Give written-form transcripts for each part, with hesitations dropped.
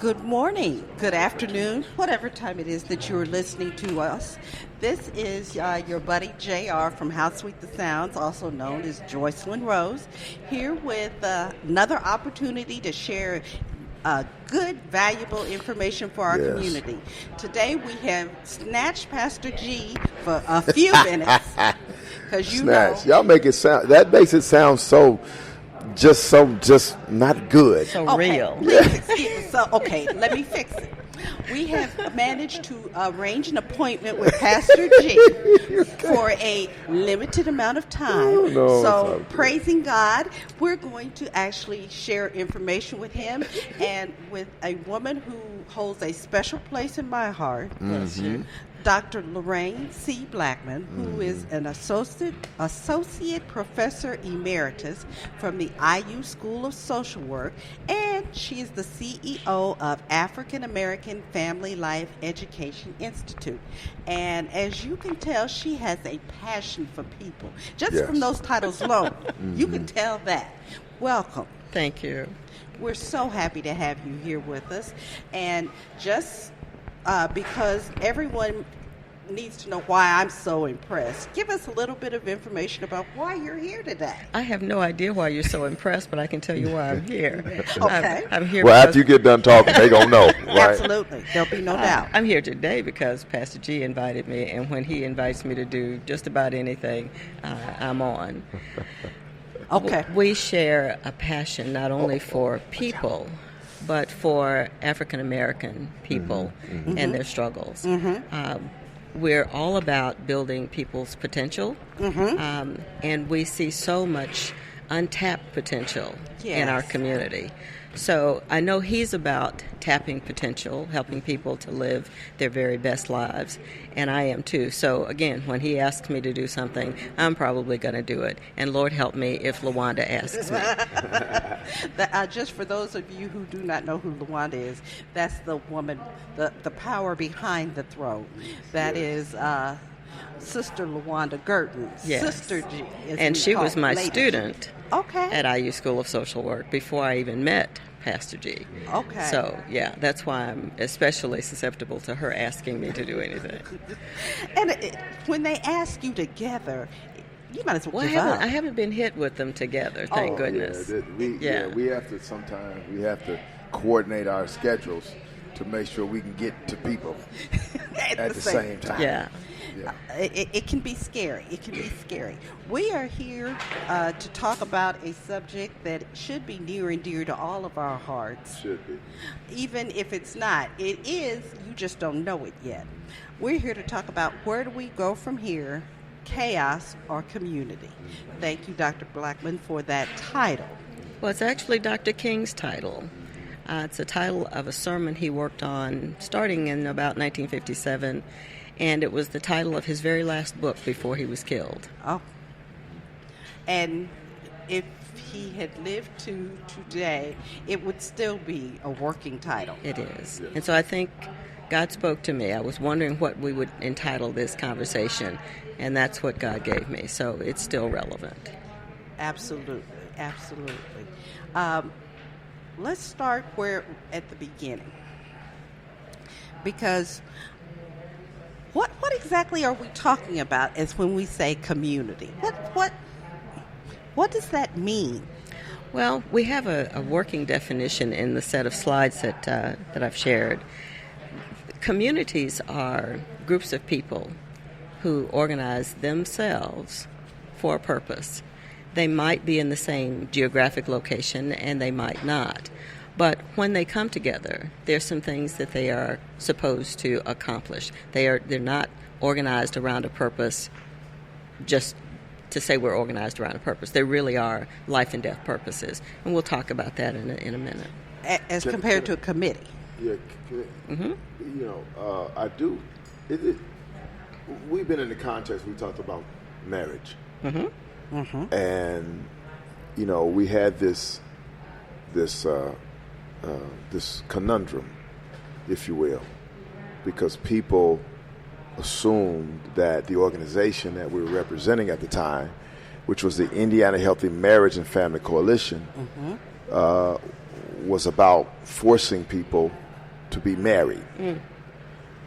Good morning, good afternoon, whatever time it is that you're listening to us. This is your buddy JR from How Sweet the Sounds, also known as Joycelyn Rose, here with another opportunity to share good, valuable information for our community. Today we have snatched Pastor G for a few minutes. Because Y'all make it sound, that makes it sound so not good. So real. Okay, let me fix it. We have managed to arrange an appointment with Pastor G for a limited amount of time. So, praising God, we're going to actually share information with him and with a woman who holds a special place in my heart. Mm-hmm. Dr. Lorraine C. Blackman, who is an associate professor emeritus from the IU School of Social Work, and she is the CEO of African American Family Life Education Institute. And as you can tell, she has a passion for people. Just from those titles alone, you can tell that. Welcome. Thank you. We're so happy to have you here with us. And just because everyone needs to know why I'm so impressed, give us a little bit of information about why you're here today. I have no idea why you're so impressed, but I can tell you why I'm here. Okay. I'm here well, after you get done talking, they gonna know, right? Absolutely. There'll be no doubt. I'm here today because Pastor G invited me, and when he invites me to do just about anything, I'm on. Okay. We share a passion not only for people, but for African American people and their struggles. We're all about building people's potential, and we see so much untapped potential in our community. So I know he's about tapping potential, helping people to live their very best lives, and I am too. So again, when he asks me to do something, I'm probably going to do it. And Lord help me if LaWanda asks me. Just for those of you who do not know who LaWanda is, that's the woman, the power behind the throne. That is Sister LaWanda Gerton, Sister G. And she was my student at IU School of Social Work before I even met Pastor G. Okay. So, that's why I'm especially susceptible to her asking me to do anything. And when they ask you together, you might as well give up. I haven't been hit with them together, thank goodness. We have to sometimes coordinate our schedules to make sure we can get to people at the same time. Yeah. It can be scary. It can be scary. We are here to talk about a subject that should be near and dear to all of our hearts. Should be. Even if it's not. It is, you just don't know it yet. We're here to talk about where do we go from here, chaos or community. Thank you, Dr. Blackman, for that title. Well, it's actually Dr. King's title. It's a title of a sermon he worked on starting in about 1957. And it was the title of his very last book before he was killed. Oh. And if he had lived to today, it would still be a working title. It is. Yes. And so I think God spoke to me. I was wondering what we would entitle this conversation, and that's what God gave me. So it's still relevant. Absolutely. Absolutely. Let's start at the beginning. Because what exactly are we talking about as when we say community? What does that mean? Well, we have a working definition in the set of slides that I've shared. Communities are groups of people who organize themselves for a purpose. They might be in the same geographic location and they might not. But when they come together, there's some things that they are supposed to accomplish. They're not organized around a purpose just to say we're organized around a purpose. They really are life and death purposes. And we'll talk about that in a minute. As compared to a committee. Yeah. I do. We've been in the context, we talked about marriage. And, we had this conundrum, if you will, because people assumed that the organization that we were representing at the time, which was the Indiana Healthy Marriage and Family Coalition, was about forcing people to be married.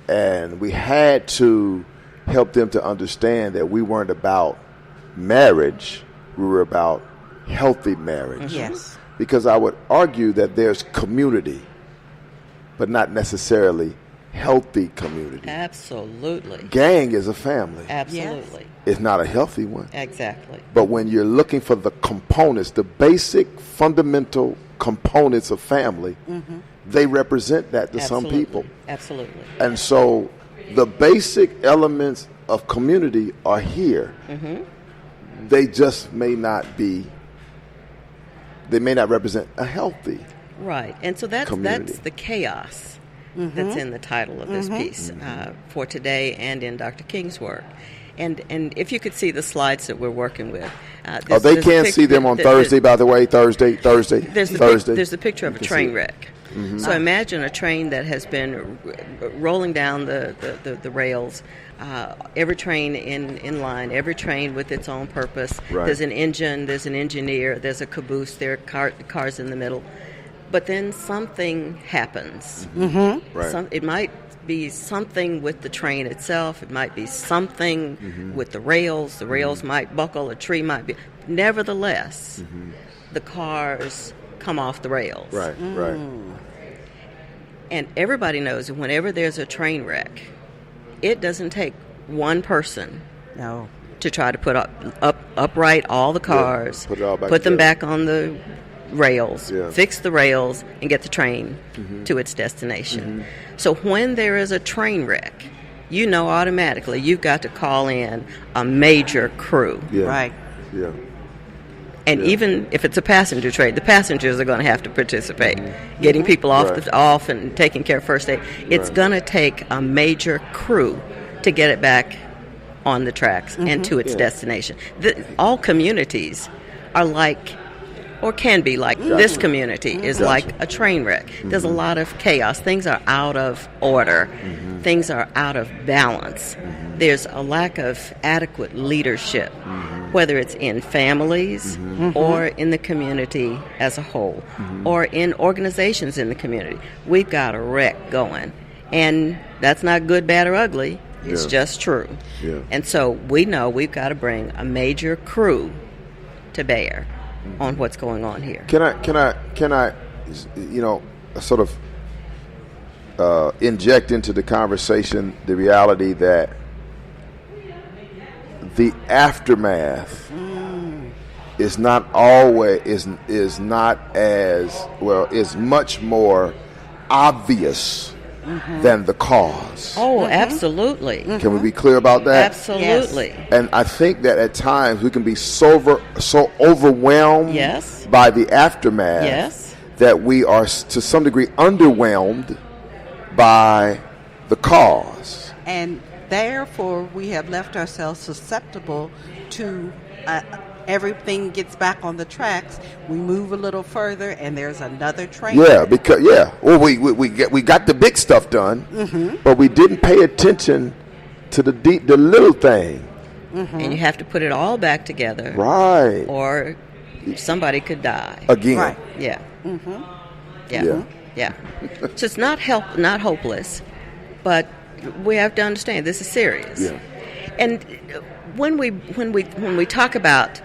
And we had to help them to understand that we weren't about marriage, we were about healthy marriage. Yes. Because I would argue that there's community, but not necessarily healthy community. Absolutely. Gang is a family. Absolutely. It's not a healthy one. Exactly. But when you're looking for the components, the basic fundamental components of family, they represent that to some people. Absolutely. And so the basic elements of community are here. They just may not represent a healthy Right. And so that's the chaos that's in the title of this piece for today and in Dr. King's work. And if you could see the slides that we're working with. They can't see them on Thursday, by the way, Thursday. There's the picture of a train wreck. So imagine a train that has been rolling down the rails, every train in line, every train with its own purpose. Right. There's an engine, there's an engineer, there's a caboose, there are cars in the middle. But then something happens. Right. It might be something with the train itself. It might be something with the rails. The rails might buckle. A tree might be. Nevertheless, the cars come off the rails. Right, right. And everybody knows that whenever there's a train wreck, it doesn't take one person No. to try to put upright all the cars, put it all back put them together. back on the rails, Yeah. fix the rails, and get the train to its destination. So when there is a train wreck, you know automatically you've got to call in a major crew. Yeah. Right. Yeah. And even if it's a passenger train, the passengers are going to have to participate, getting people Right. off and taking care of first aid. It's Right. going to take a major crew to get it back on the tracks and to its destination. All communities are like, or can be like, this community is like a train wreck. There's a lot of chaos. Things are out of order. Things are out of balance. There's a lack of adequate leadership, whether it's in families or in the community as a whole, or in organizations in the community. We've got a wreck going. And that's not good, bad, or ugly. It's Yeah. just true. Yeah. And so we know we've got to bring a major crew to bear on what's going on here. Can I, sort of inject into the conversation the reality that the aftermath is not always is not as well, is much more obvious than the cause. Oh, absolutely. Can we be clear about that? Absolutely. And I think that at times we can be so overwhelmed Yes. by the aftermath Yes. that we are to some degree underwhelmed by the cause. And therefore, we have left ourselves susceptible to everything gets back on the tracks. We move a little further, and there's another train. Yeah, because well, we got the big stuff done, but we didn't pay attention to the little thing. And you have to put it all back together, Right. or somebody could die. Again. Right. Yeah. Yeah. Yeah. So it's not hopeless, but we have to understand this is serious. Yeah. And when we talk about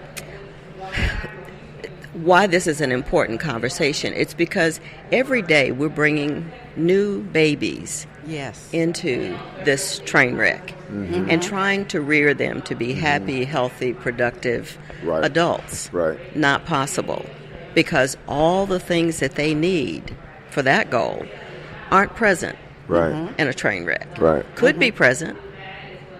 why this is an important conversation, it's because every day we're bringing new babies Yes. into this train wreck and trying to rear them to be happy, healthy, productive Right. adults. Right. Not possible, because all the things that they need for that goal aren't present Right. in a train wreck. Right. Could be present,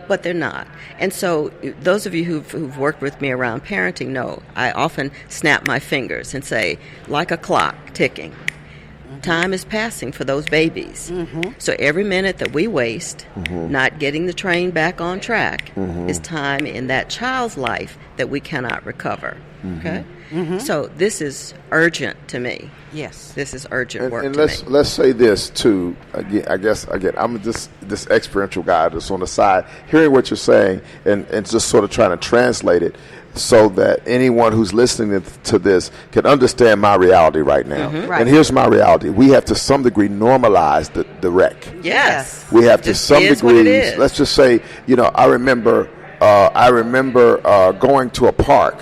but they're not. And so those of you who've worked with me around parenting know I often snap my fingers and say, like a clock ticking, time is passing for those babies. So every minute that we waste not getting the train back on track is time in that child's life that we cannot recover. Okay? So this is urgent to me. Yes. This is urgent work And to me. let's say this too. Again, I guess I'm this experiential guy that's on the side, hearing what you're saying and just sort of trying to translate it. so that anyone who's listening to this can understand my reality right now. Right. And here's my reality. We have to some degree normalize the wreck. Yes. We have to some degree, let's just say, I remember going to a park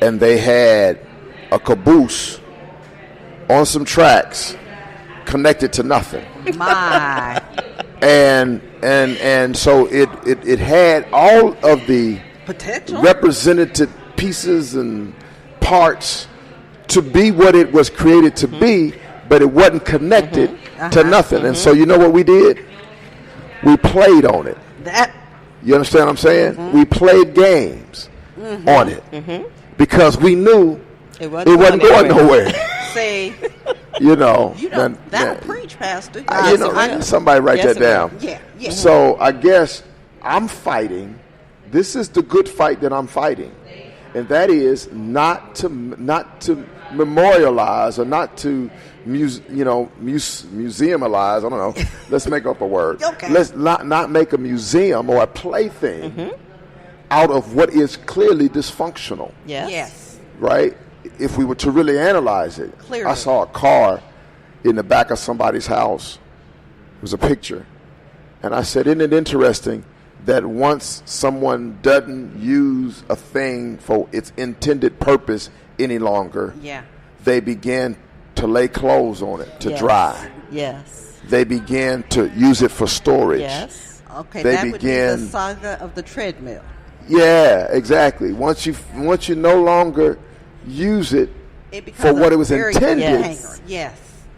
and they had a caboose on some tracks connected to nothing. My. And so it had all of the Potential. represented pieces and parts to be what it was created to be, but it wasn't connected to nothing. And so you know what we did? We played on it. You understand what I'm saying? We played games on it because we knew it wasn't going nowhere. Say, that'll preach, Pastor. Somebody write that down. Yeah. So I guess I'm fighting. This is the good fight that I'm fighting, and that is not to memorialize or not to museumalize. I don't know. Let's make up a word. Okay. Let's not make a museum or a plaything out of what is clearly dysfunctional. Yes. Right? If we were to really analyze it, Clearly. I saw a car in the back of somebody's house. It was a picture, and I said, "Isn't it interesting that once someone doesn't use a thing for its intended purpose any longer, they begin to lay clothes on it to dry. Yes. They begin to use it for storage. Yes. Okay, that would be the saga of the treadmill. Yeah, exactly. Once you no longer use it for what it was intended,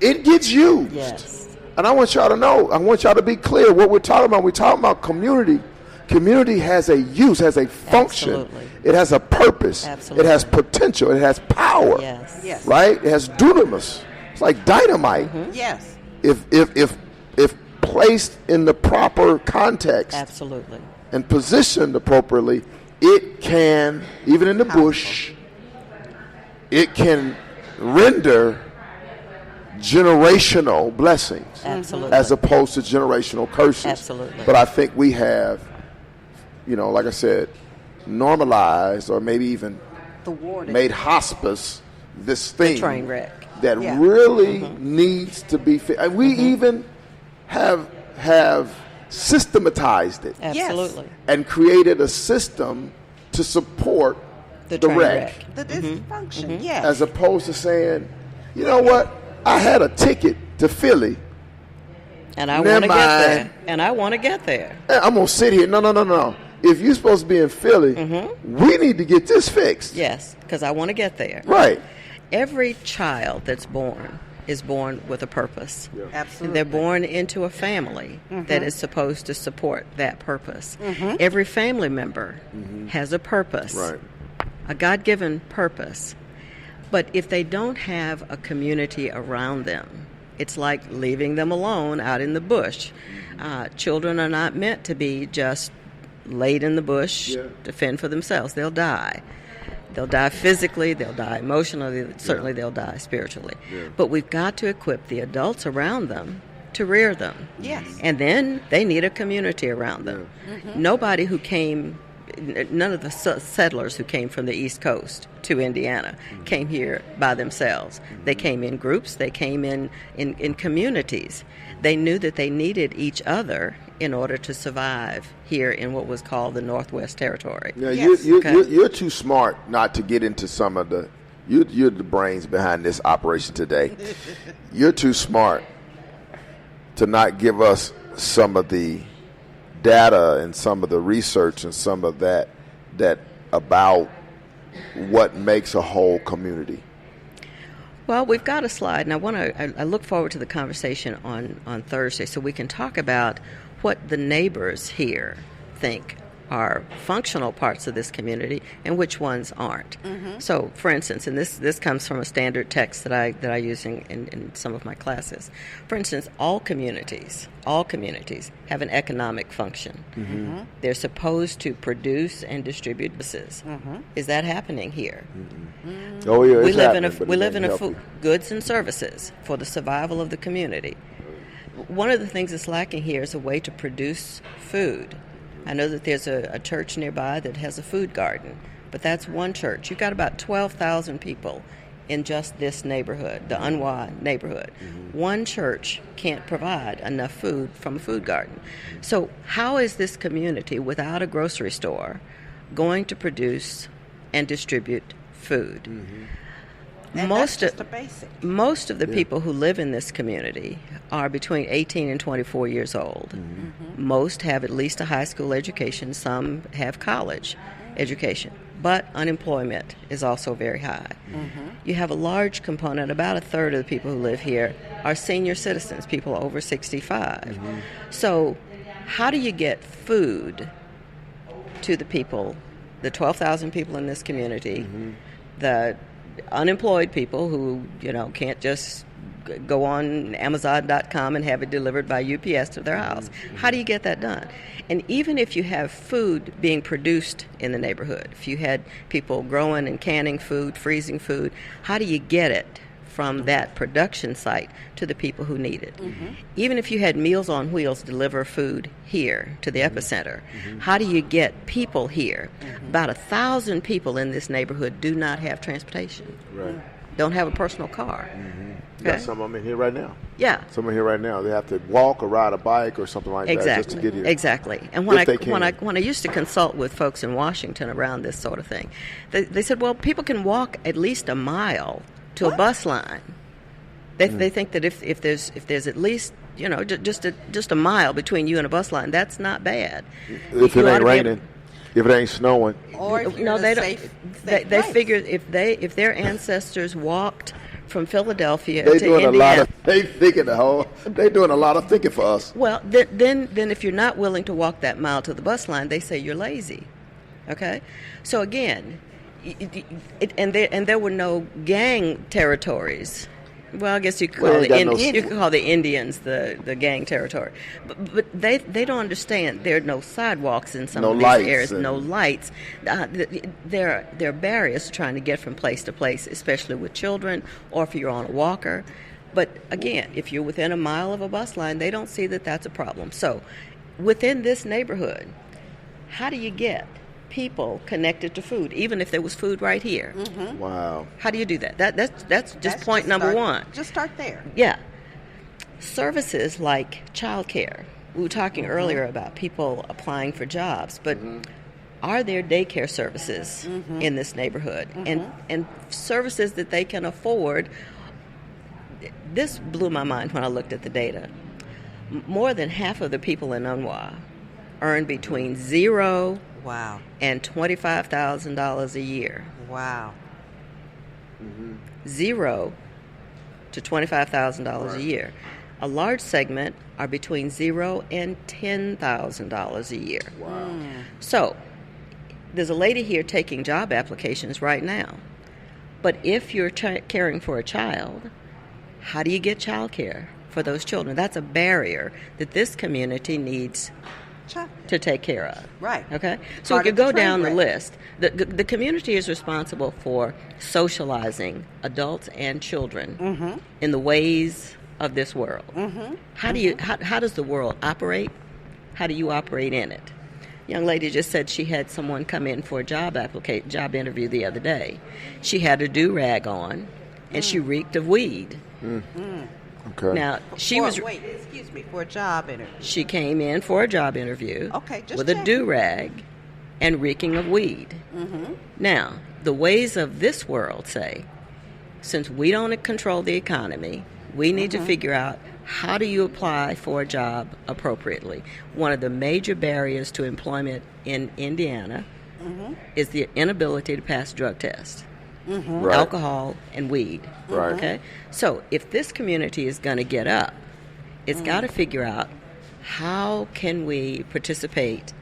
it gets used. Yes. And I want y'all to know, I want y'all to be clear what we're talking about. We're talking about community. Community has a use, has a function. Absolutely. It has a purpose. Absolutely. It has potential. It has power. Yes. Right? It has dunamis. It's like dynamite. Yes. If placed in the proper context. Absolutely. And positioned appropriately, it can, even in the bush, it can render generational blessings. Absolutely. As opposed to generational curses. Absolutely. But I think we have, like I said, normalized or maybe even made hospice this thing the train wreck that really needs to be and we even have systematized it. Absolutely. And created a system to support the wreck. The dysfunction, yes. As opposed to saying, you know what, I had a ticket to Philly. And I want to get there. And I want to get there. I'm going to sit here. No. If you're supposed to be in Philly, we need to get this fixed. Yes, because I want to get there. Right. Every child that's born is born with a purpose. Yeah. Absolutely. And they're born into a family that is supposed to support that purpose. Every family member has a purpose, a God-given purpose. But if they don't have a community around them, it's like leaving them alone out in the bush. Children are not meant to be just laid in the bush to fend for themselves. They'll die. They'll die physically, they'll die emotionally, certainly they'll die spiritually. But we've got to equip the adults around them to rear them. Yes. And then they need a community around them. Nobody who came, none of the settlers who came from the East Coast to Indiana came here by themselves. They came in groups, they came in communities. They knew that they needed each other in order to survive here in what was called the Northwest Territory. Yeah, you're too smart not to get into some of the. You're the brains behind this operation today. You're too smart to not give us some of the data and some of the research and some of that about what makes a whole community. Well, we've got a slide, and I look forward to the conversation on Thursday so we can talk about what the neighbors here think are functional parts of this community and which ones aren't. So, for instance, and this comes from a standard text that I use in some of my classes. For instance, all communities have an economic function. They're supposed to produce and distribute services. Is that happening here? Oh yeah, we live in goods and services for the survival of the community. One of the things that's lacking here is a way to produce food. I know that there's a church nearby that has a food garden. but that's one church. You've got about 12,000 people in just this neighborhood, the Unwa neighborhood. One church can't provide enough food from a food garden. So how is this community without a grocery store going to produce and distribute food? And Most that's of, just a basic. most of the people who live in this community are between 18 and 24 years old. Most have at least a high school education. Some have college education. But unemployment is also very high. You have a large component, about a third of the people who live here are senior citizens, people over 65. So how do you get food to the people, the 12,000 people in this community, the unemployed people who, can't just go on Amazon.com and have it delivered by UPS to their house? How do you get that done? And even if you have food being produced in the neighborhood, if you had people growing and canning food, freezing food, how do you get it from that production site to the people who need it? Even if you had Meals on Wheels deliver food here to the epicenter, how do you get people here? About 1,000 people in this neighborhood do not have transportation. Right. Don't have a personal car. You got some of them in here right now. Yeah. Some are here right now. They have to walk or ride a bike or something like that just to get here. Exactly. And when I used to consult with folks in Washington around this sort of thing, they said, well, people can walk at least a mile to a bus line. They think that if there's at least just a mile between you and a bus line, that's not bad. If it ain't raining, if it ain't snowing. Or if No, you're they in a don't. safe They place. figure if their ancestors walked from Philadelphia They to doing Indiana. a lot of they doing a lot of thinking for us. Well, then if you're not willing to walk that mile to the bus line, they say you're lazy. Okay, so again, and there were no gang territories. Well, I guess you could call you could call the Indians the gang territory, but they don't understand. There are no sidewalks in some of these areas, no lights. There are barriers trying to get from place to place, especially with children or if you're on a walker. But again, if you're within a mile of a bus line, they don't see that that's a problem. So, within this neighborhood, how do you get people connected to food, even if there was food right here? Wow. How do you do that? That's just point number one. Just start there. Yeah. Services like childcare. We were talking earlier about people applying for jobs, but are there daycare services in this neighborhood? And services that they can afford? This blew my mind when I looked at the data. More than half of the people in Unwa earn between $0 Wow. and $25,000 a year. Wow. $0 to $25,000 a year. A large segment are between $0 and $10,000 a year. Wow. So, there's a lady here taking job applications right now. But if you're caring for a child, how do you get child care for those children? That's a barrier that this community needs to take care of. Right. Okay? So we could go down the list. The community is responsible for socializing adults and children in the ways of this world. How does the world operate? How do you operate in it? Young lady just said she had someone come in for a job interview the other day. She had a do-rag on, and she reeked of weed. Okay. Now for a job interview. She came in for a job interview. Okay, just with a do-rag and reeking of weed. Now, the ways of this world say, since we don't control the economy, we need to figure out how do you apply for a job appropriately. One of the major barriers to employment in Indiana is the inability to pass drug tests. Right. Alcohol and weed. Right. Okay? So if this community is going to get up, it's got to figure out how can we participate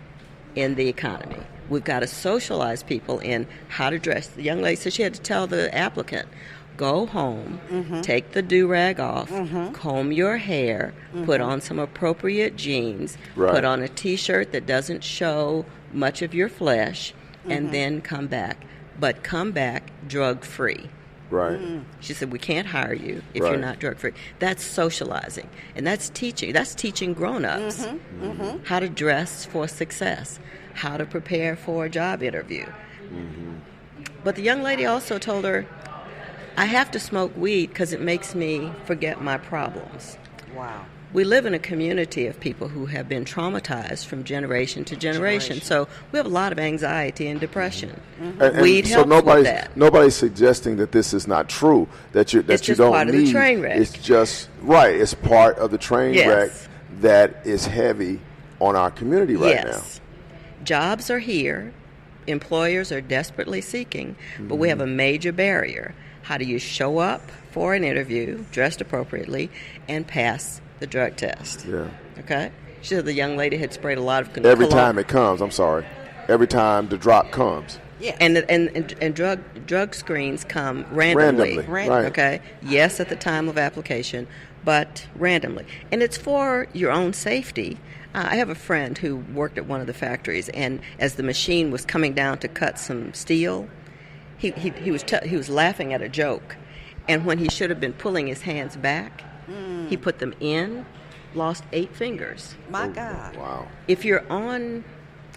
in the economy. We've got to socialize people in how to dress. The young lady said she had to tell the applicant, go home, take the do-rag off, comb your hair, put on some appropriate jeans, put on a T-shirt that doesn't show much of your flesh, and then come back. But come back drug-free. Right. She said, we can't hire you if you're not drug-free. That's socializing. And that's teaching. That's teaching grown-ups how to dress for success, how to prepare for a job interview, But the young lady also told her, I have to smoke weed because it makes me forget my problems. Wow. We live in a community of people who have been traumatized from generation to generation. So we have a lot of anxiety and depression. And Weed so helps with that. nobody's suggesting that this is not true, that you It's just don't part of need. the train wreck. It's just right. It's part of the train Yes. wreck that is heavy on our community right Yes. Jobs are here. Employers are desperately seeking, but we have a major barrier. How do you show up for an interview, dressed appropriately, and pass the drug test? now. Yeah. Okay? She said the young lady had sprayed a lot of Every cologne. time it comes, I'm sorry. Every time the drop comes. Yes. And drug screens come randomly. Right. Okay? Yes, at the time of application, but randomly. And it's for your own safety. I have a friend who worked at one of the factories, and as the machine was coming down to cut some steel, he was laughing at a joke, and when he should have been pulling his hands back, he put them in, lost 8 fingers. My God. Wow. If you're on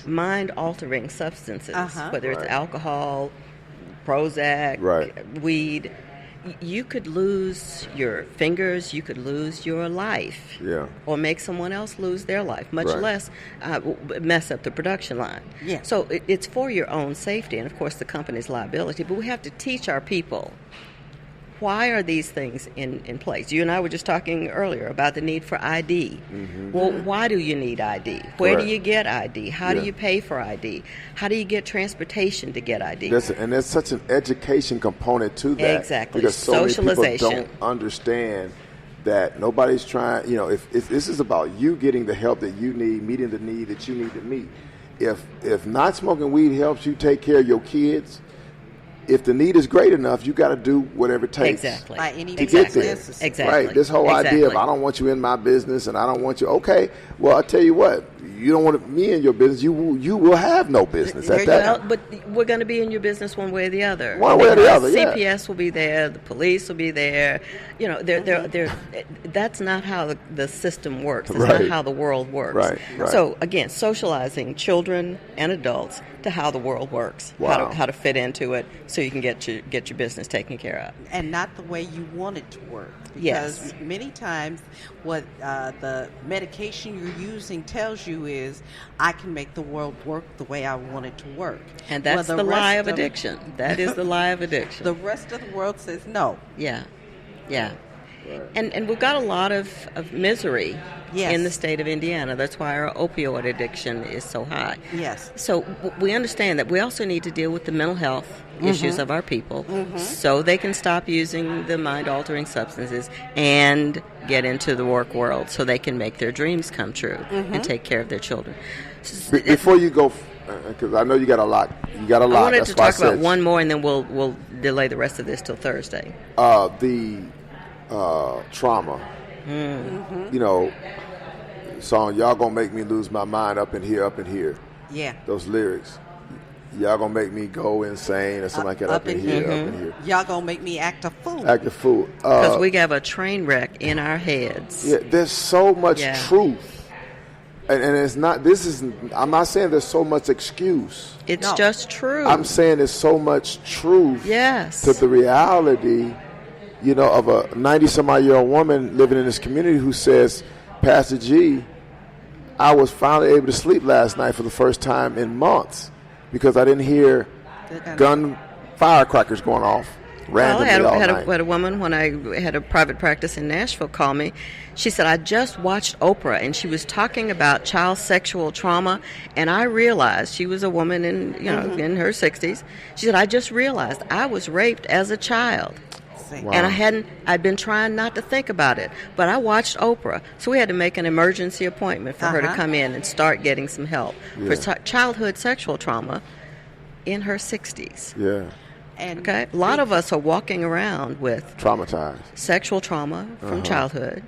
mind-altering substances, whether it's Right. alcohol, Prozac, Right. weed, you could lose your fingers, you could lose your life, Yeah. or make someone else lose their life, much Right. less mess up the production line. Yeah. So it's for your own safety and, of course, the company's liability, but we have to teach our people, why are these things in place? You and I were just talking earlier about the need for ID. Well, why do you need ID? Where Correct. do you get ID? How Yeah. do you pay for ID? How do you get transportation to get ID? There's such an education component to that. Exactly. Because so many people Socialization. don't understand that nobody's trying, if this is about you getting the help that you need, meeting the need that you need to meet. If not smoking weed helps you take care of your kids, if the need is great enough, you got to do whatever it takes. Exactly. By any To means get there. necessary. Exactly. Right. This whole idea of I don't want you in my business and I don't want you. Okay. Well, I tell you what, you don't want me in your business. You will have no business There at you that. Well, but we're going to be in your business one way or the other. One way or the Because other, yeah. CPS will be there, the police will be there. That's not how the system works. It's Right. not how the world works. Right. So again, socializing children and adults to how the world works, Wow. how to fit into it, so you can get your business taken care of. And not the way you want it to work. Because Yes. many times what the medication you're using tells you is, I can make the world work the way I want it to work. And that's Well, the lie rest of addiction. That is the lie of addiction. The rest of the world says no. Yeah. And we've got a lot of misery Yes. in the state of Indiana. That's why our opioid addiction is so high. Yes. So we understand that we also need to deal with the mental health issues of our people so they can stop using the mind-altering substances and get into the work world so they can make their dreams come true and take care of their children. Before you go, because I know you got a lot. I wanted That's to why I talk about said, one more, and then we'll delay the rest of this till Thursday. The trauma. Song, y'all gonna make me lose my mind up in here. Yeah. Those lyrics. Y'all gonna make me go insane or something like that up in here, up in here. Y'all gonna make me act a fool. Act a fool. Because we have a train wreck in our heads. Yeah, there's so much Yeah. truth. And it's not, I'm not saying there's so much excuse. It's No. just true. I'm saying there's so much truth Yes. to the reality, of a 90-some-odd-year-old woman living in this community who says, Pastor G, I was finally able to sleep last night for the first time in months because I didn't hear firecrackers going off randomly all I night. had a woman when I had a private practice in Nashville call me. She said, I just watched Oprah, and she was talking about child sexual trauma, and I realized she was a woman in her 60s. She said, I just realized I was raped as a child. Wow. And I'd been trying not to think about it, but I watched Oprah. So we had to make an emergency appointment for her to come in and start getting some help for childhood sexual trauma in her 60s. Yeah. And Okay, a lot of us are walking around with Traumatized. sexual trauma from childhood,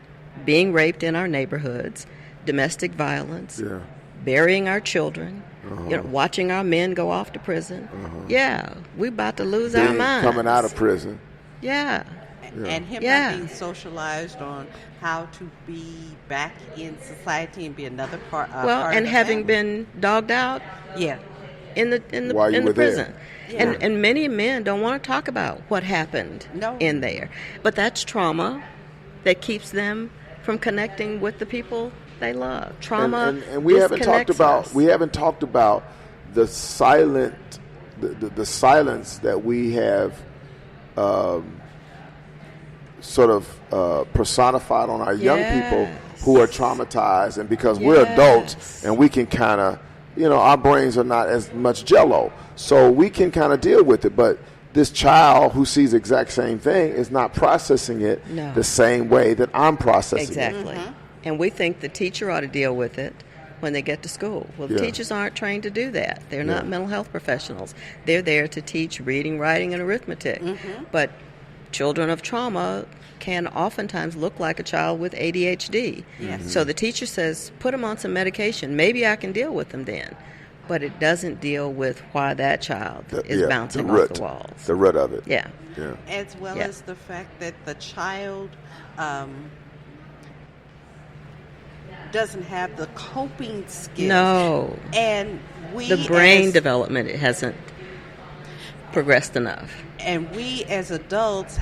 being raped in our neighborhoods, domestic violence, burying our children, watching our men go off to prison. Yeah, we about to lose our minds. Coming out of prison. Yeah. And him Yeah. not being socialized on how to be back in society and be another part. Well, part and of the having family. been dogged out, Yeah. in the prison. Yeah. And many men don't want to talk about what happened in there. But that's trauma that keeps them from connecting with the people they love. Trauma and we haven't talked about us. we haven't talked about the silent the silence that we have sort of personified on our young people who are traumatized, and because we're adults and we can kind of, our brains are not as much jello, so we can kind of deal with it, but this child who sees the exact same thing is not processing it the same way that I'm processing it. Exactly. And we think the teacher ought to deal with it when they get to school. Well, the teachers aren't trained to do that. They're not mental health professionals. They're there to teach reading, writing, and arithmetic. But children of trauma can oftentimes look like a child with ADHD. So the teacher says, put them on some medication. Maybe I can deal with them then. But it doesn't deal with why that child is bouncing off the walls. The root of it. Yeah. As well as the fact that the child doesn't have the coping skills. No. And the brain development hasn't progressed enough. And we as adults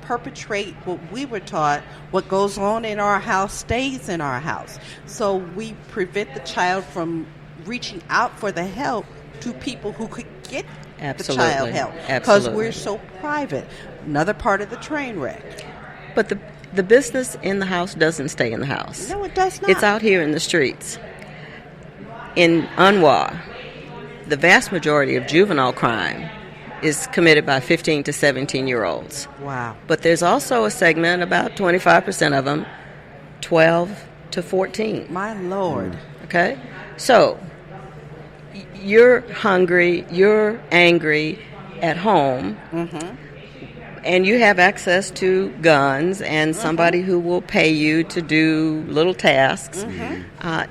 perpetrate what we were taught. What goes on in our house stays in our house. So we prevent the child from reaching out for the help to people who could get the child help. Because we're so private. Another part of the train wreck. But the business in the house doesn't stay in the house. No, it does not. It's out here in the streets. In Unwa, the vast majority of juvenile crime is committed by 15 to 17-year-olds. Wow. But there's also a segment, about 25% of them, 12 to 14. My Lord. Okay? So, you're hungry, you're angry at home, and you have access to guns and somebody who will pay you to do little tasks.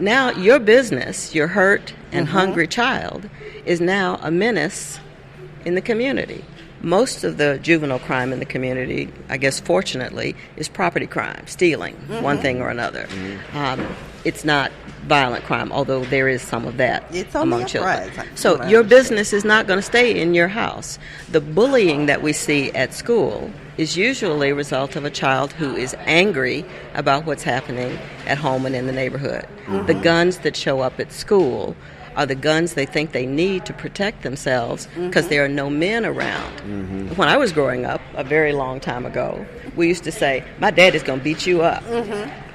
Now, your business, your hurt and hungry child, is now a menace in the community. Most of the juvenile crime in the community, I guess fortunately, is property crime, stealing, one thing or another. It's not violent crime, although there is some of that among children. So your business is not going to stay in your house. The bullying that we see at school is usually a result of a child who is angry about what's happening at home and in the neighborhood. The guns that show up at school are the guns they think they need to protect themselves because there are no men around. When I was growing up, a very long time ago, we used to say, my daddy's going to beat you up.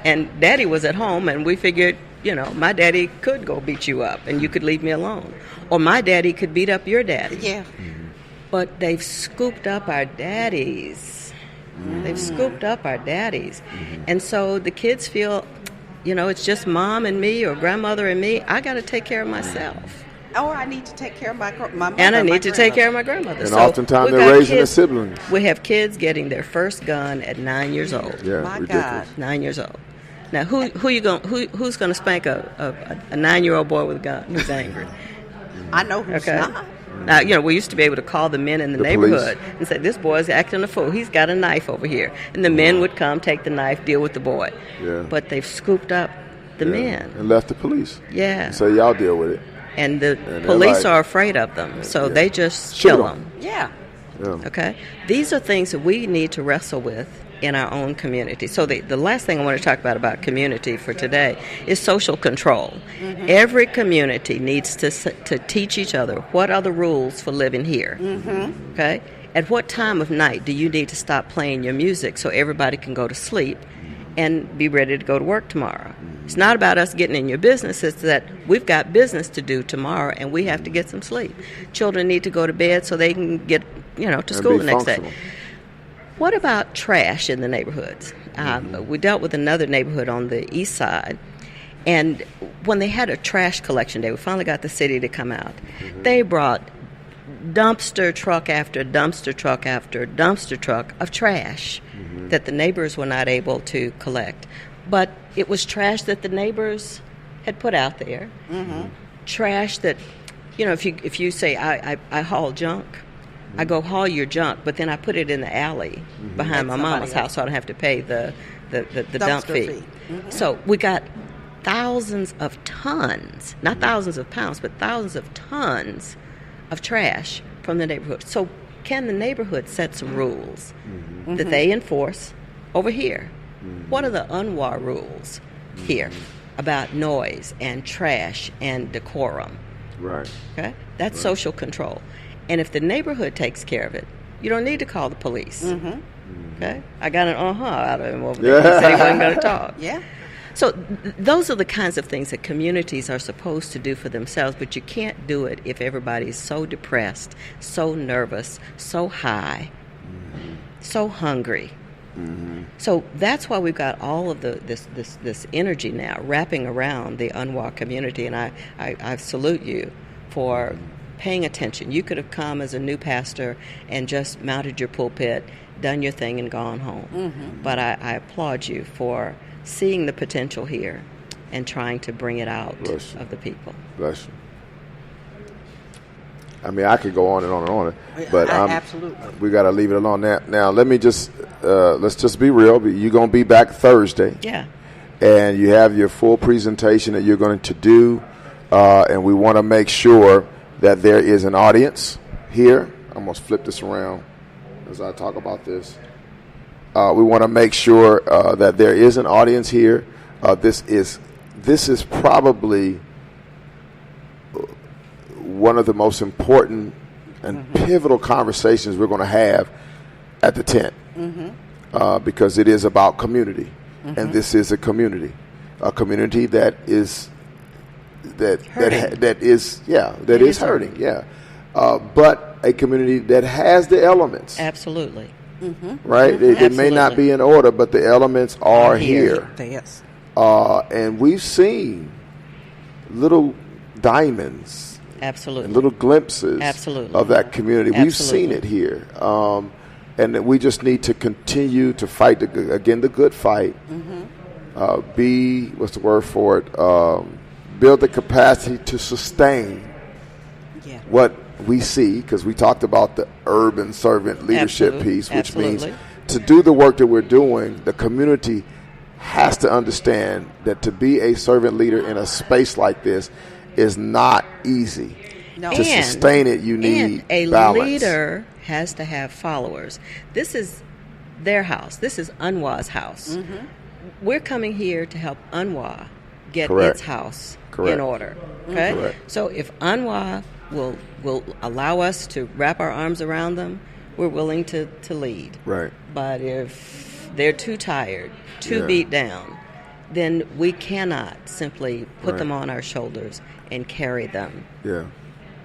And daddy was at home, and we figured, my daddy could go beat you up, and you could leave me alone. Or my daddy could beat up your daddy. Yeah. But they've scooped up our daddies. They've scooped up our daddies. And so the kids feel, it's just mom and me or grandmother and me. I got to take care of myself. Or I need to take care of my mother. And I need to take care of my grandmother. And so oftentimes they're raising a sibling. We have kids getting their first gun at 9 years old. Yeah, my ridiculous. God. 9 years old. Now, who's going to spank a 9-year-old boy with a gun who's angry? I know who's not. Now, we used to be able to call the men in the neighborhood police. and say, this boy's acting a fool. He's got a knife over here. And the men would come, take the knife, deal with the boy. Yeah. But they've scooped up the men. And left the police. Yeah. And say, y'all deal with it. And the police are afraid of them, so they just kill them. Yeah. Okay? These are things that we need to wrestle with in our own community. So the last thing I want to talk about community for today is social control. Every community needs to teach each other what are the rules for living here. Okay? At what time of night do you need to stop playing your music so everybody can go to sleep and be ready to go to work tomorrow? It's not about us getting in your business. It's that we've got business to do tomorrow and we have to get some sleep. Children need to go to bed so they can get to school the next day. What about trash in the neighborhoods? We dealt with another neighborhood on the east side, and when they had a trash collection day, we finally got the city to come out. They brought dumpster truck after dumpster truck after dumpster truck of trash that the neighbors were not able to collect. But it was trash that the neighbors had put out there. Trash that, if you say, I haul junk, I go haul your junk, but then I put it in the alley behind my mama's house so I don't have to pay the dump fee. So we got thousands of tons, not thousands of pounds, but thousands of tons of trash from the neighborhood. So can the neighborhood set some rules that they enforce over here? What are the UNWA rules here about noise and trash and decorum? Right. Okay? That's social control. And if the neighborhood takes care of it, you don't need to call the police. Okay? I got an out of him over there. He said he wasn't going to talk. Yeah. So those are the kinds of things that communities are supposed to do for themselves, but you can't do it if everybody's so depressed, so nervous, so high, so hungry. So that's why we've got all of this energy now wrapping around the UNWA community, and I salute you for paying attention. You could have come as a new pastor and just mounted your pulpit, done your thing, and gone home. But I applaud you for seeing the potential here and trying to bring it out of the people. Bless you. I mean, I could go on and on and on, but absolutely, we got to leave it alone. Now, let me just let's just be real. You're going to be back Thursday. Yeah. And you have your full presentation that you're going to do, and we want to make sure that there is an audience here. I'm going to flip this around as I talk about this. We want to make sure that there is an audience here. This is probably one of the most important and pivotal conversations we're going to have at the tent, because it is about community, and this is a community that is hurting, but a community that has the elements. Absolutely. Right? It may not be in order, but the elements are here. Yes. And we've seen little diamonds, absolutely, and little glimpses, absolutely, of that community. Absolutely. We've seen it here, and that we just need to continue to fight the good fight. What's the word for it? Build the capacity to sustain what we see, because we talked about the urban servant leadership piece, which means to do the work that we're doing, the community has to understand that to be a servant leader in a space like this is not easy. No. To sustain it, you need a balance. Leader has to have followers. This is their house. This is UNWA's house. We're coming here to help UNWA get its house in order. Okay? So if UNWA will allow us to wrap our arms around them, we're willing to lead. Right. But if they're too tired, too beat down, then we cannot simply put them on our shoulders and carry them. Yeah.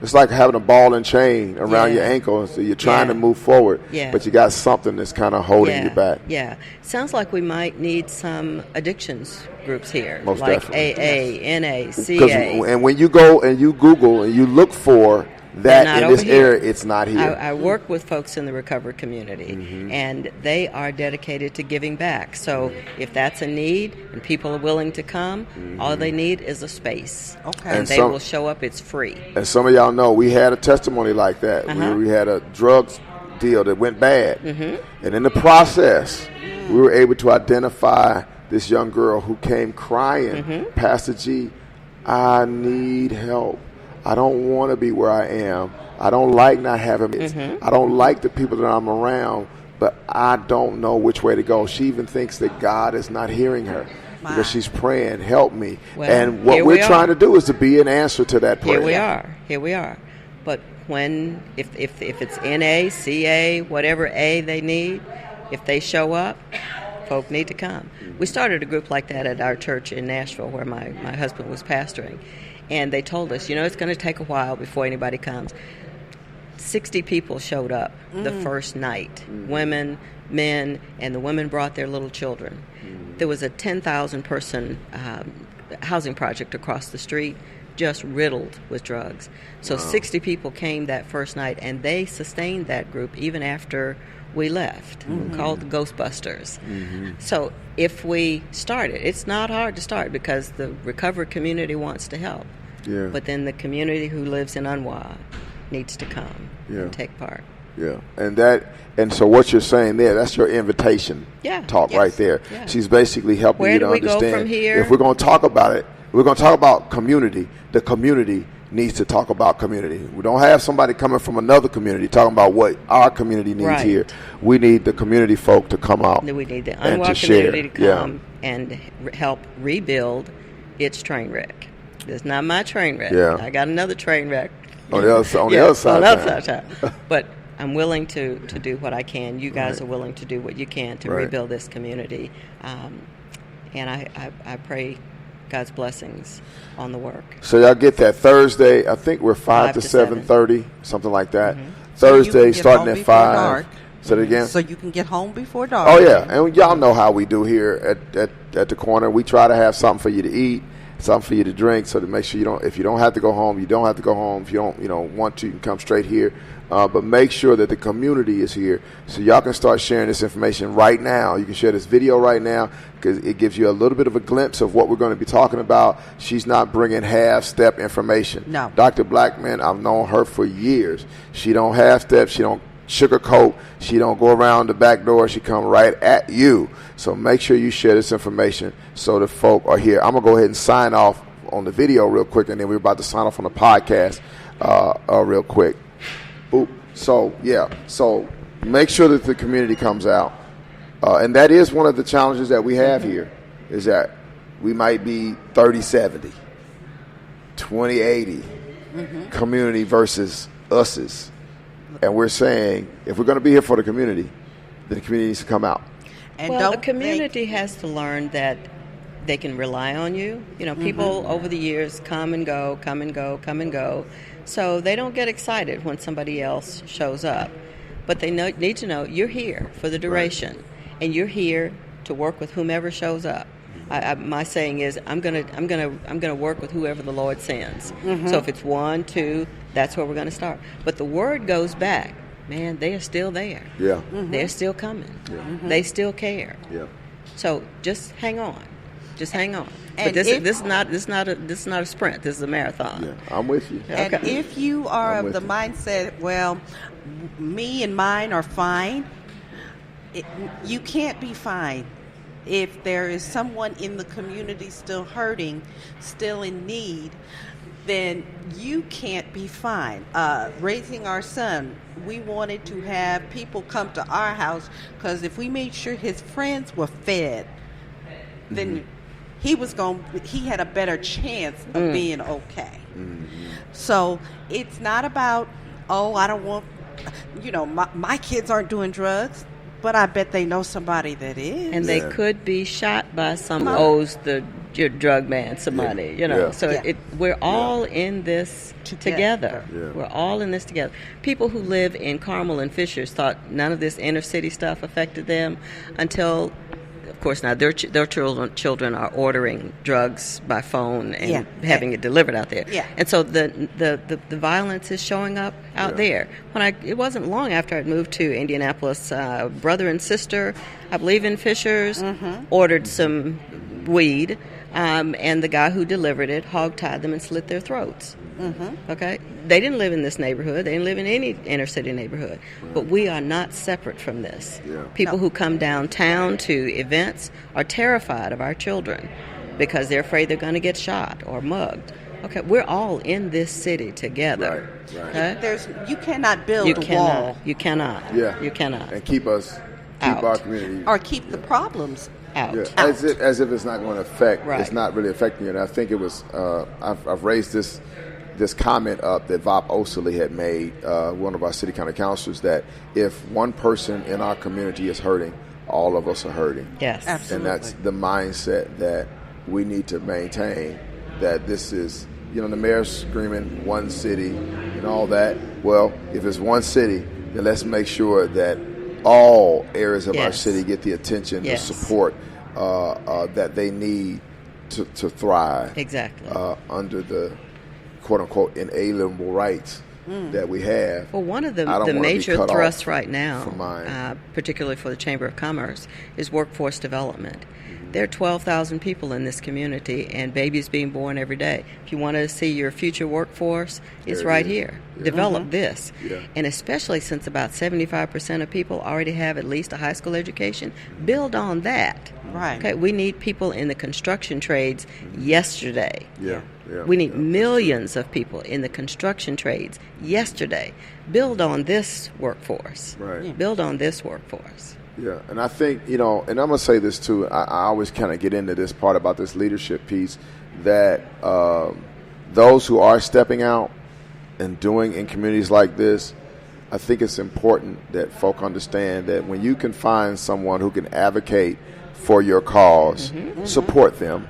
It's like having a ball and chain around your ankle, so you're trying to move forward, but you got something that's kind of holding you back. Yeah. Sounds like we might need some addictions groups here, most like definitely. AA, NA, CA. And when you go and you Google and you look for that in this area, it's not here. I work with folks in the recovery community, and they are dedicated to giving back. So if that's a need and people are willing to come, all they need is a space. Okay. And they will show up. It's free. And some of y'all know we had a testimony like that. We had a drugs deal that went bad. And in the process, we were able to identify this young girl who came crying, Pastor G, I need help. I don't want to be where I am. I don't like not having it. I don't like the people that I'm around, but I don't know which way to go. She even thinks that God is not hearing her because she's praying, help me. Well, and what we're trying to do is to be an answer to that prayer. Here we are. But if it's NA, CA, whatever A they need, if they show up, folk need to come. We started a group like that at our church in Nashville where my husband was pastoring. And they told us, it's going to take a while before anybody comes. 60 people showed up the first night, women, men, and the women brought their little children. There was a 10,000-person housing project across the street just riddled with drugs. So 60 people came that first night, and they sustained that group even after we left, called the Ghostbusters. So if we started, it's not hard to start because the recovery community wants to help. But then the community who lives in UNWA needs to come and take part. And so what you're saying there, that's your invitation talk right there. She's basically helping you to understand. Where do we go from here? If we're going to talk about it, we're going to talk about community. The community needs to talk about community. We don't have somebody coming from another community talking about what our community needs here. We need the community folk to come out. We need the and Unwell to share. community to come and help rebuild its train wreck. It's not my train wreck. Yeah. I got another train wreck. On the other side. On the other side. But I'm willing to do what I can. You guys are willing to do what you can to rebuild this community. And I pray God's blessings on the work. So y'all get that Thursday. I think we're 5 to 7:30, something like that. Mm-hmm. Thursday starting at 5. Dark. Say it again. So you can get home before dark. Oh yeah, and y'all know how we do here at the corner. We try to have something for you to eat, something for you to drink, so to make sure you don't. If you don't have to go home, you don't have to go home. If you don't, want to, you can come straight here. But make sure that the community is here, so y'all can start sharing this information right now. You can share this video right now because it gives you a little bit of a glimpse of what we're going to be talking about. She's not bringing half-step information. No. Dr. Blackman, I've known her for years. She don't half-step. She don't sugarcoat. She don't go around the back door. She come right at you. So make sure you share this information so the folk are here. I'm going to go ahead and sign off on the video real quick, and then we're about to sign off on the podcast real quick. Boop. So make sure that the community comes out. And that is one of the challenges that we have here, is that we might be 30-70, 20-80 community versus us's. And we're saying, if we're going to be here for the community, then the community needs to come out. And well, the community has to learn that they can rely on you. People over the years come and go, come and go, come and go. So they don't get excited when somebody else shows up. But they need to know you're here for the duration, and you're here to work with whomever shows up. My saying is, I'm gonna work with whoever the Lord sends. So if it's 1, 2, that's where we're going to start. But the word goes back. Man, they are still there. Yeah. They're still coming. Yeah. They still care. Yeah. So just hang on. Just hang on. And But this is not a sprint. This is a marathon. Yeah. I'm with you. And Okay. if you are I'm of the with you. mindset, well, me and mine are fine, you can't be fine. If there is someone in the community still hurting, still in need, then you can't be fine. Raising our son, we wanted to have people come to our house because if we made sure his friends were fed, then he had a better chance of being okay. So it's not about, I don't want, my kids aren't doing drugs, but I bet they know somebody that is. And they could be shot by some owes your drug man some money, So we're all in this together. Yeah. We're all in this together. People who live in Carmel and Fishers thought none of this inner city stuff affected them until, of course, now their children are ordering drugs by phone and having it delivered out there. Yeah. And so the violence is showing up out there. It wasn't long after I'd moved to Indianapolis, brother and sister, I believe in Fishers, ordered some weed, and the guy who delivered it hog-tied them and slit their throats. Okay? They didn't live in this neighborhood. They didn't live in any inner city neighborhood. But we are not separate from this. Yeah. People who come downtown to events are terrified of our children because they're afraid they're going to get shot or mugged. Okay, we're all in this city together. Right. Okay? You cannot build a wall. You cannot. Yeah. You cannot. And keep Out. our community Or keep the problems Out. Yeah, out. as if it's not going to affect. Right. It's not really affecting you. And I think it was. I've raised this comment up that Vop Osley had made, one of our city county councilors, that if one person in our community is hurting, all of us are hurting. Yes. Absolutely. And that's the mindset that we need to maintain. That this is, the mayor's screaming one city and all that. Well, if it's one city, then let's make sure that all areas of our city get the attention, the support that they need to thrive. Exactly. Under the quote-unquote inalienable rights that we have. Well, one of the major thrusts right now, particularly for the Chamber of Commerce, is workforce development. There are 12,000 people in this community, and babies being born every day. If you want to see your future workforce, it's right here. Yeah. Develop this. Yeah. And especially since about 75% of people already have at least a high school education, build on that. Right. Okay, we need people in the construction trades yesterday. Yeah. Yeah. We need millions of people in the construction trades yesterday. Build on this workforce. Right. Yeah. Build on this workforce. Yeah, and I think, and I'm going to say this too, I always kind of get into this part about this leadership piece, that those who are stepping out and doing in communities like this, I think it's important that folk understand that when you can find someone who can advocate for your cause, support them,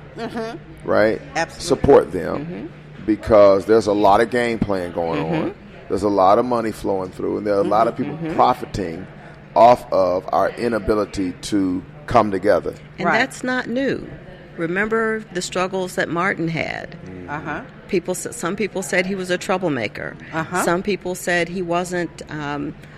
right? Absolutely. Support them, because there's a lot of game playing going on. There's a lot of money flowing through, and there are a lot of people profiting off of our inability to come together. And that's not new. Remember the struggles that Martin had. Some people said he was a troublemaker. Some people said he wasn't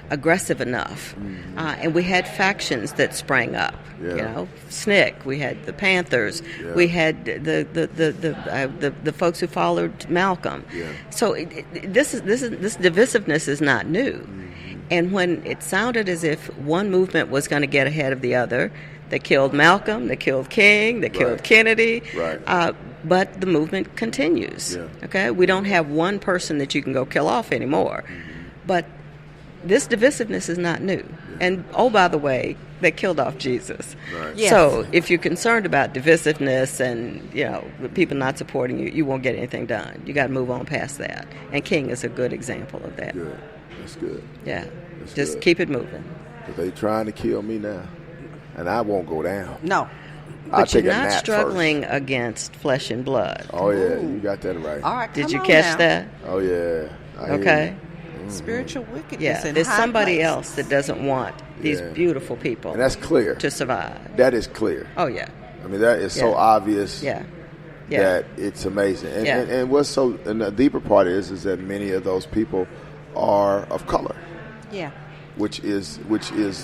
aggressive enough. And we had factions that sprang up. You know, SNCC. We had the Panthers. We had the folks who followed Malcolm. So this divisiveness is not new. And when it sounded as if one movement was going to get ahead of the other, they killed Malcolm, they killed King, they killed Kennedy. But the movement continues. Okay, we don't have one person that you can go kill off anymore. But this divisiveness is not new. And oh, by the way, they killed off Jesus. So if you're concerned about divisiveness and people not supporting you, you won't get anything done. You got to move on past that. And King is a good example of that. Good. That's good. Yeah. That's Just good. keep it moving. But they trying to kill me now, and I won't go down. No. I'll But take you're a not nap struggling first. against flesh and blood. Oh yeah, you got that right. All right. Did come you on catch now. that? Oh yeah. I hear Okay. you. Spiritual wickedness. Yeah. In There's high somebody places. else that doesn't want these beautiful people And that's clear. to survive. That is clear. Oh, yeah. I mean, that is so Yeah. obvious. Yeah. That it's amazing. And, Yeah. and what's so, and the deeper part is that many of those people are of color. Yeah. Which is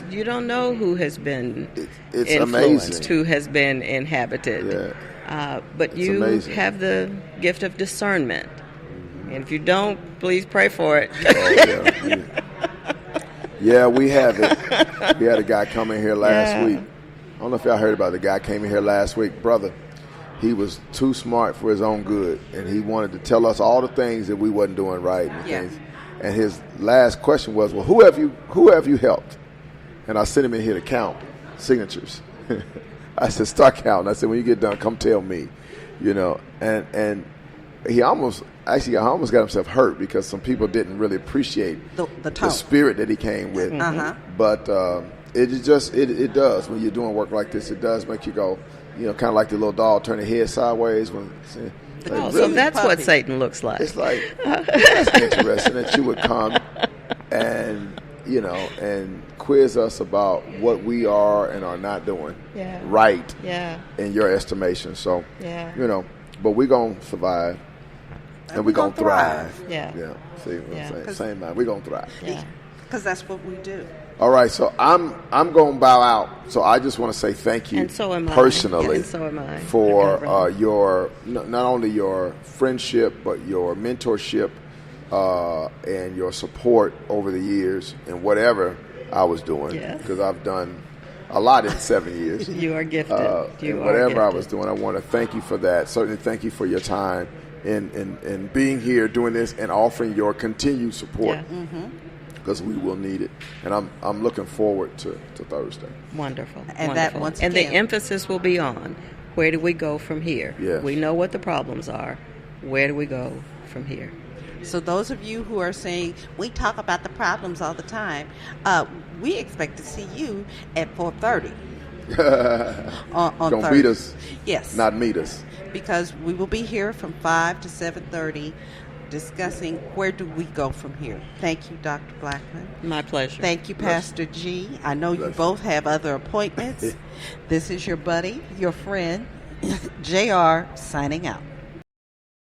You don't know who has been it's influenced, amazing. who has been inhabited. But It's you amazing. have the gift of discernment. And if you don't, please pray for it. Yeah, we have it. We had a guy come in here last week. I don't know if y'all heard about it. The guy came in here last week. Brother, he was too smart for his own good, and he wanted to tell us all the things that we wasn't doing right. And things. And his last question was, well, who have you helped? And I sent him in here to count signatures. I said, start counting. I said, when you get done, come tell me. And he almost got himself hurt because some people didn't really appreciate the spirit that he came with. But it does when you're doing work like this. It does make you go, kind of like the little dog turn his head sideways when. So that's what Satan looks like. It's like, that's interesting that you would come and and quiz us about what we are and are not doing right in your estimation. So but we're gonna survive. And we're going to thrive. Yeah. See what I'm saying? Same mind. We're going to thrive. Yeah. Because that's what we do. All right. So I'm going to bow out. So I just want to say thank you and so am personally and so am I. for your, not only your friendship, but your mentorship and your support over the years in whatever I was doing. Because I've done a lot in 7 years. You are gifted. Whatever I was doing, I want to thank you for that. Certainly thank you for your time. In being here doing this and offering your continued support because we will need it, and I'm looking forward to Thursday. Wonderful. And wonderful. that once and again, the emphasis will be on where do we go from here. We know what the problems are. Where do we go from here? So those of you who are saying we talk about the problems all the time, we expect to see you at 4:30 on Don't Thursday. beat us. Yes. Not meet us. Because we will be here from 5 to 7:30 discussing where do we go from here. Thank you, Dr. Blackman. My pleasure. Thank you, Pastor G. I know you both have other appointments. This is your buddy, your friend, JR, signing out.